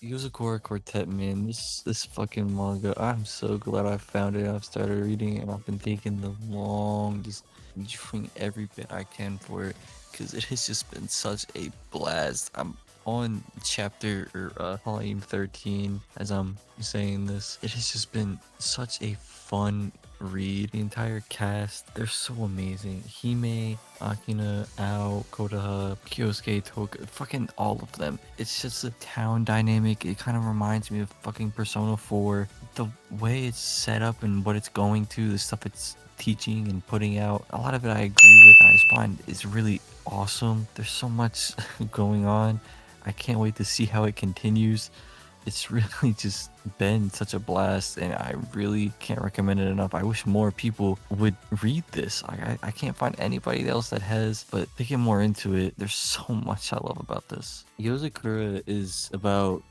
Yozakura Quartet, man, this fucking manga, I'm so glad I found it. I've started reading it, and I've been taking the long, just doing every bit I can for it, because it has just been such a blast. I'm on chapter or volume 13 as I'm saying this. It has just been such a fun read. The entire cast, they're so amazing. Hime, Akina, Ao, Kodaha, Kyosuke, Toka, fucking all of them. It's just a town dynamic. It kind of reminds me of fucking Persona 4. The way it's set up and what it's going to, the stuff it's teaching and putting out, a lot of it I agree with and I just find is really awesome. There's so much going on. I can't wait to see how it continues. It's really just been such a blast, and I really can't recommend it enough. I wish more people would read this. I can't find anybody else that has, but they get more into it. There's so much I love about this. Yozakura is about,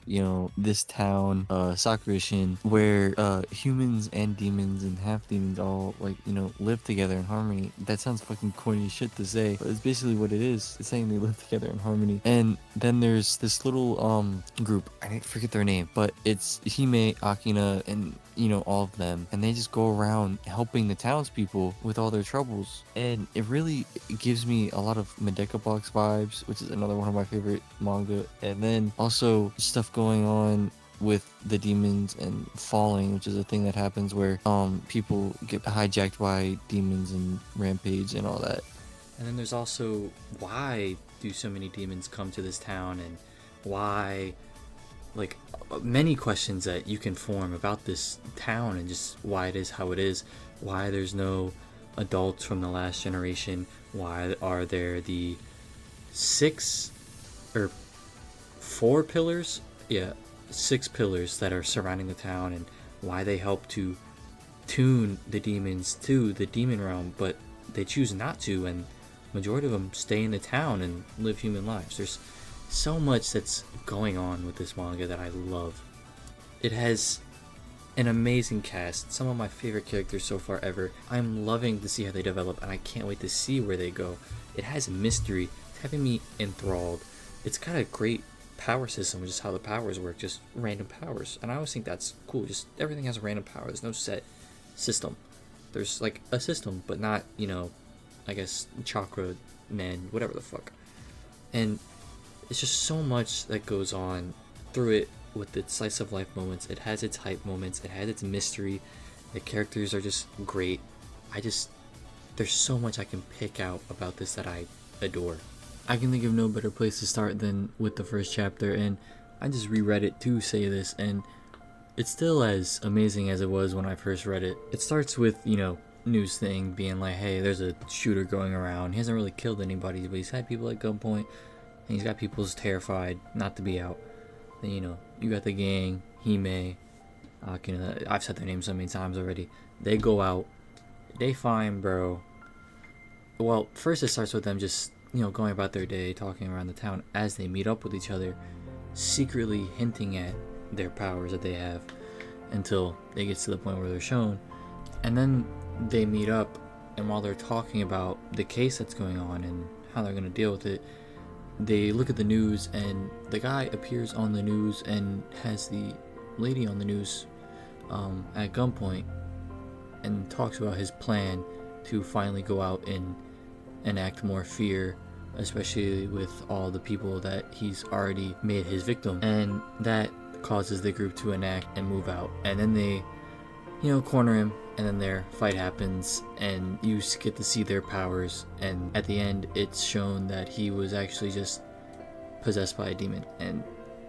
this town, Sakurishin, where humans and demons and half demons all, like, live together in harmony. That sounds fucking corny shit to say, but it's basically what it is. It's saying they live together in harmony. And then there's this little group, I forget their name, but it's Hime, Akina, and all of them, and they just go around helping the townspeople with all their troubles. And it really gives me a lot of Medeka Box vibes, which is another one of my favorite manga. And then also stuff going on with the demons and falling, which is a thing that happens where people get hijacked by demons and rampage and all that. And then there's also, why do so many demons come to this town, and why, like, many questions that you can form about this town and just why it is how it is. Why there's no adults from the last generation. Why are there the 4 pillars? Yeah, 6 pillars that are surrounding the town, and why they help to tune the demons to the demon realm, but they choose not to, and majority of them stay in the town and live human lives. There's so much that's going on with this manga that I love. It has an amazing cast, some of my favorite characters so far ever. I'm loving to see how they develop, and I can't wait to see where they go. It has mystery, it's having me enthralled. It's got a great power system, which is how the powers work, just random powers. And I always think that's cool, just everything has a random power. There's no set system. There's like a system, but not, I guess chakra men, whatever the fuck. And it's just so much that goes on through it with its slice of life moments. It has its hype moments. It has its mystery. The characters are just great. There's so much I can pick out about this that I adore. I can think of no better place to start than with the first chapter, and I just reread it to say this, and it's still as amazing as it was when I first read it. It starts with, news thing being like, hey, there's a shooter going around. He hasn't really killed anybody, but he's had people at gunpoint, and he's got people terrified not to be out. Then, you got the gang, Hime, Akina, I've said their names so many times already. They go out, they find bro. Well, first it starts with them just, going about their day, talking around the town as they meet up with each other, secretly hinting at their powers that they have until it gets to the point where they're shown. And then they meet up, and while they're talking about the case that's going on and how they're going to deal with it, they look at the news, and the guy appears on the news and has the lady on the news at gunpoint and talks about his plan to finally go out and enact more fear, especially with all the people that he's already made his victim. And that causes the group to enact and move out. And then they, corner him, and then their fight happens, and you get to see their powers. And at the end, it's shown that he was actually just possessed by a demon, and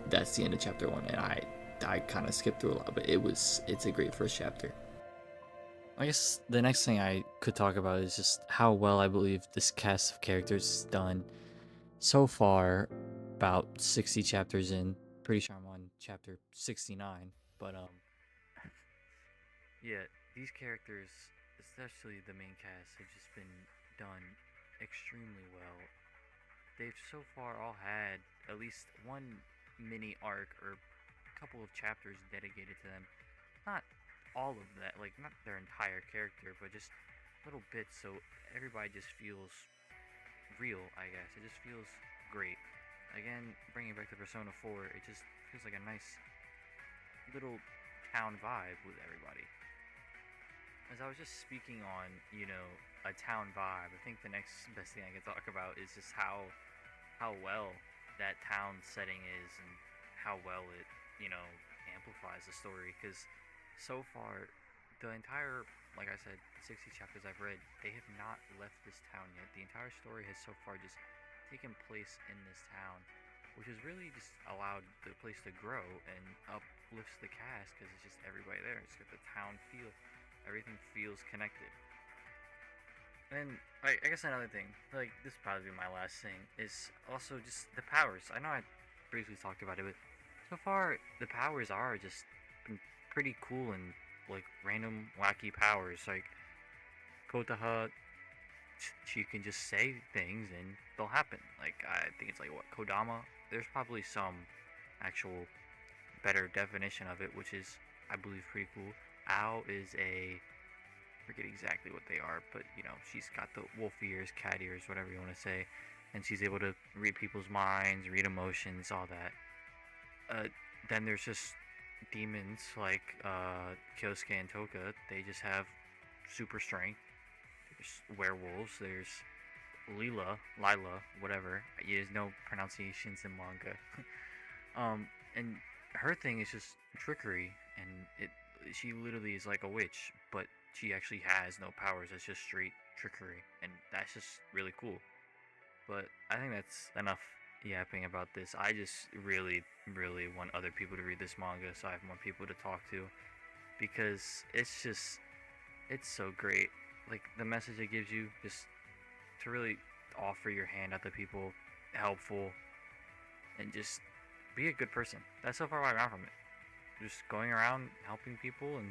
that's the end of chapter 1. And I kind of skipped through a lot, but it's a great first chapter. I guess the next thing I could talk about is just how well I believe this cast of characters is done. So far, about 60 chapters in, pretty sure I'm on chapter 69, but yeah, these characters, especially the main cast, have just been done extremely well. They've so far all had at least one mini arc or a couple of chapters dedicated to them. Not all of that, like not their entire character, but just little bits so everybody just feels real, I guess. It just feels great. again, bringing it back to Persona 4, it just feels like a nice little town vibe with everybody. As I was just speaking on, a town vibe, I think the next best thing I can talk about is just how well that town setting is and how well it, you know, amplifies the story. Because so far, the entire, like I said, 60 chapters I've read, they have not left this town yet. The entire story has so far just taken place in this town, which has really just allowed the place to grow and uplifts the cast because it's just everybody there. It's got the town feel. Everything feels connected. And I guess another thing, like this will probably be my last thing, is also just the powers. I know I briefly talked about it, but so far the powers are just been pretty cool and like random wacky powers. Like Kotaha, she can just say things and they'll happen. Like I think it's like what Kodama. There's probably some actual better definition of it, which is I believe pretty cool. Ao is a forget exactly what they are, but she's got the wolf ears, cat ears, whatever you want to say, and she's able to read people's minds, read emotions, all that. Uh, then there's just demons like Kyosuke and Toka. They just have super strength. There's werewolves. There's Lila, whatever. There's no pronunciations in manga. And her thing is just trickery, and she literally is like a witch, but she actually has no powers. It's just straight trickery, and that's just really cool. But I think that's enough yapping about this. I just really, really want other people to read this manga so I have more people to talk to because it's so great. Like the message it gives you, just to really offer your hand out to people, helpful, and just be a good person. That's so far what I got from it. Just going around helping people and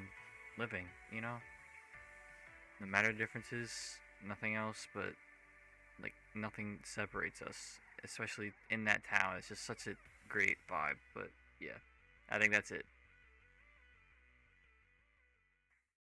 living. No matter the differences, nothing else, but like nothing separates us, especially in that town. It's just such a great vibe. But yeah, I think that's it.